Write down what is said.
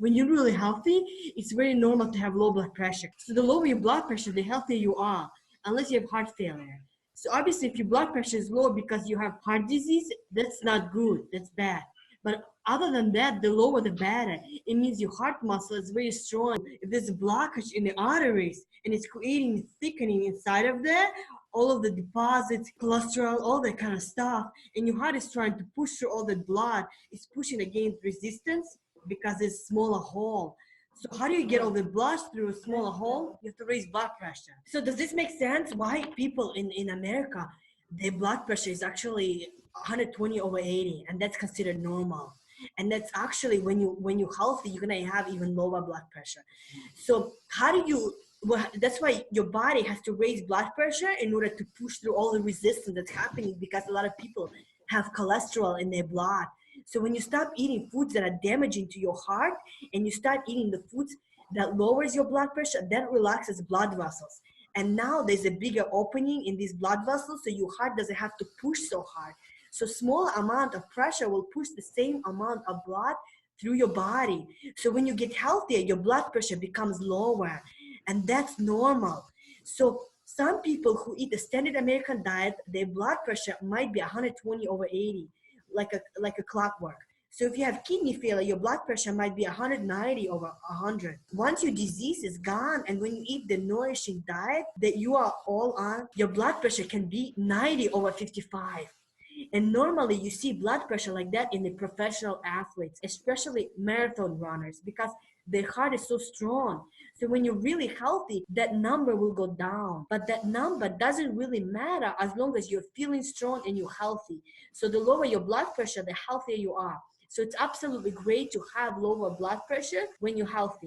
when you're really healthy, it's very normal to have low blood pressure. So the lower your blood pressure, the healthier you are, unless you have heart failure. So obviously, if your blood pressure is low because you have heart disease, that's not good. That's bad. But other than that, the lower the better. It means your heart muscle is very strong. If there's a blockage in the arteries and it's creating thickening inside of there, all of the deposits, cholesterol, all that kind of stuff, and your heart is trying to push through all that blood, it's pushing against resistance because it's a smaller hole. So how do you get all the blood through a smaller hole? You have to raise blood pressure. So does this make sense? Why people in America, their blood pressure is actually 120 over 80, and that's considered normal. And that's actually when you're healthy, you're gonna have even lower blood pressure. So how do you? Well, that's why your body has to raise blood pressure in order to push through all the resistance that's happening, because a lot of people have cholesterol in their blood. So when you stop eating foods that are damaging to your heart and you start eating the foods that lowers your blood pressure, that relaxes blood vessels. And now there's a bigger opening in these blood vessels, so your heart doesn't have to push so hard. So small amount of pressure will push the same amount of blood through your body. So when you get healthier, your blood pressure becomes lower, and that's normal. So some people who eat the standard American diet, their blood pressure might be 120 over 80, like a clockwork. So if you have kidney failure, your blood pressure might be 190 over 100. Once your disease is gone, and when you eat the nourishing diet that you are all on, your blood pressure can be 90 over 55. And normally you see blood pressure like that in the professional athletes, especially marathon runners, because their heart is so strong. So when you're really healthy, that number will go down. But that number doesn't really matter as long as you're feeling strong and you're healthy. So the lower your blood pressure, the healthier you are. So it's absolutely great to have lower blood pressure when you're healthy.